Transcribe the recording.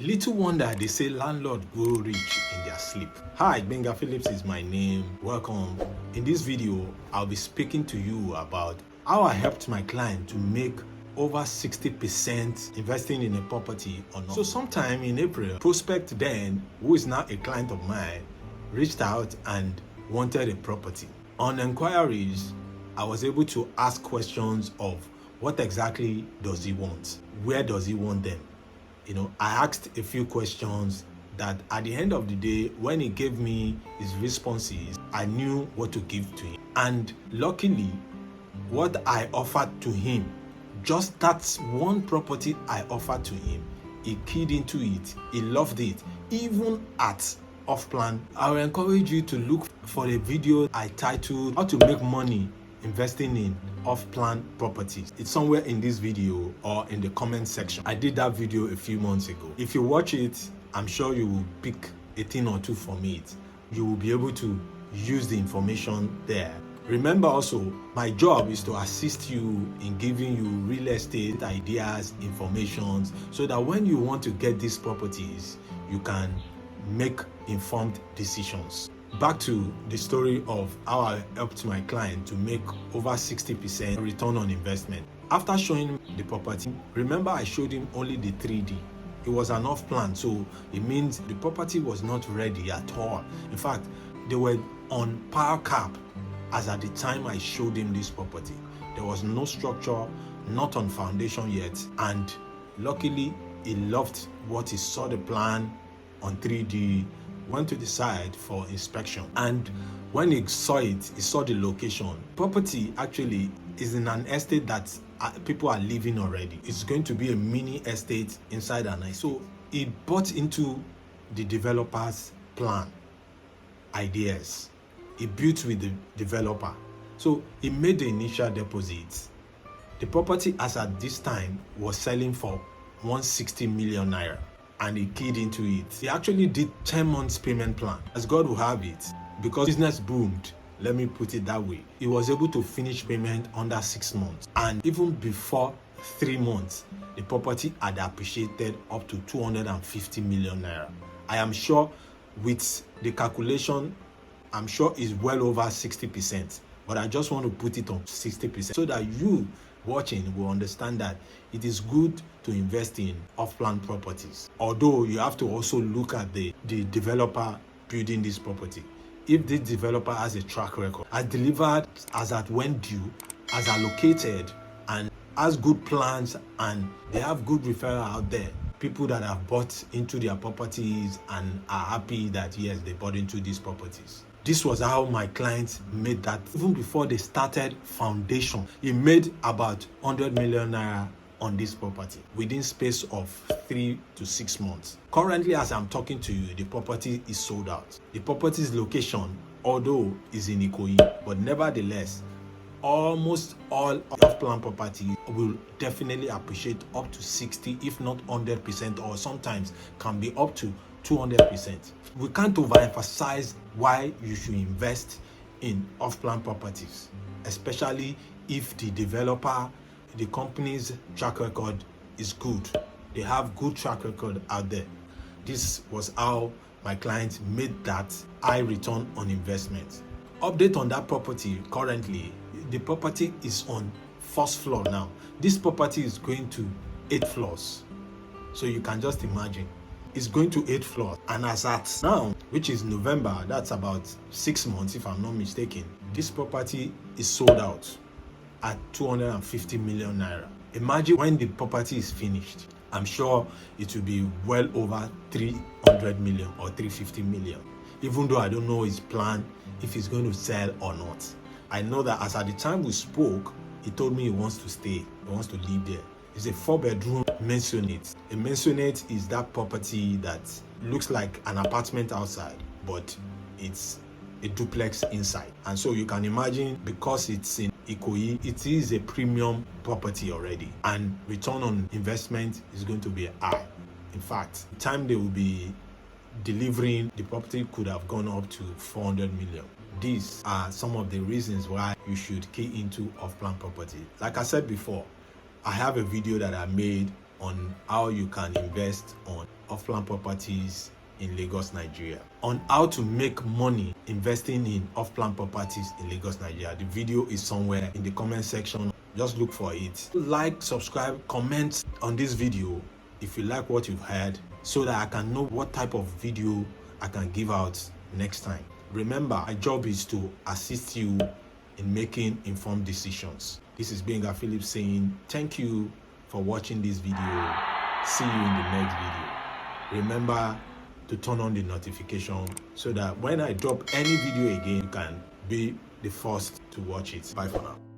Little wonder they say landlord go rich in their sleep. Hi, Benga Phillips is my name. Welcome. In this video, I'll be speaking to you about how I helped my client to make over 60% investing in a property or not. So sometime in April, prospect then, who is now a client of mine, reached out and wanted a property. On inquiries, I was able to ask questions of what exactly does he want? Where does he want them? I asked a few questions that at the end of the day, when he gave me his responses, I knew what to give to him. And luckily, what I offered to him, just that one property I offered to him, he keyed into it, he loved it, even at off-plan. I will encourage you to look for a video I titled How to Make Money Investing in Off-Plan Properties. It's somewhere in this video or in the comment section. I did that video a few months ago. If you watch it, I'm sure you will pick a thing or two from it. You will be able to use the information there. Remember also, my job is to assist you in giving you real estate ideas, information, so that when you want to get these properties, you can make informed decisions. Back to the story of how I helped my client to make over 60% return on investment. After showing the property, remember I showed him only the 3D. It was an off-plan, so it means the property was not ready at all. In fact, they were on power cap as at the time I showed him this property. There was no structure, not on foundation yet, and luckily he loved what he saw the plan on 3D, went to the site for inspection, and when he saw it, he saw the location. Property actually is in an estate that people are living already. It's going to be a mini estate inside and out. So he bought into the developer's plan, ideas. He built with the developer. So he made the initial deposits. The property as at this time was selling for 160 million naira. And he keyed into it. He actually did 10 months payment plan. As God will have it, because business boomed, let me put it that way, he was able to finish payment under 6 months. And even before 3 months, the property had appreciated up to 250 million naira. I am sure with the calculation, I'm sure it's well over 60%. But I just want to put it on 60% so that you watching will understand that it is good to invest in off-plan properties. Although you have to also look at the developer building this property. If this developer has a track record, has delivered as at when due, has allocated, and has good plans, and they have good referral out there, people that have bought into their properties and are happy that yes, they bought into these properties. This was how my clients made that. Even before they started foundation, he made about 100 million naira on this property within space of 3 to 6 months. Currently, as I'm talking to you, the property is sold out. The property's location, although is in Ikoyi, but nevertheless, almost all off-plan properties will definitely appreciate up to 60, if not 100%, or sometimes can be up to 200%. We can't overemphasize why you should invest in off-plan properties, especially if the developer, the company's track record is good. They have good track record out there. This was how my client made that high return on investment. Update on that property. Currently, the property is on 1st floor now. This property is going to 8 floors. So you can just imagine. It's going to 8 floors, and as at now, which is November, that's about 6 months if I'm not mistaken, this property is sold out at 250 million naira. Imagine when the property is finished, I'm sure it will be well over 300 million or 350 million, even though I don't know his plan, if he's going to sell or not. I know that as at the time we spoke, he told me he wants to stay, he wants to live there. It's a 4-bedroom Maisonette. A Maisonette is that property that looks like an apartment outside, but it's a duplex inside. And so you can imagine, because it's in Ikoyi, it is a premium property already, and return on investment is going to be high. In fact, the time they will be delivering, the property could have gone up to 400 million. These are some of the reasons why you should key into off-plan property. Like I said before, I have a video that I made on how you can invest on off-plan properties in Lagos, Nigeria. On how to make money investing in off-plan properties in Lagos, Nigeria. The video is somewhere in the comment section. Just look for it. Like, subscribe, comment on this video if you like what you've heard, so that I can know what type of video I can give out next time. Remember, my job is to assist you in making informed decisions. This is Benga Phillips saying thank you for watching this video. See you in the next video. Remember to turn on the notification so that when I drop any video again, you can be the first to watch it. Bye for now.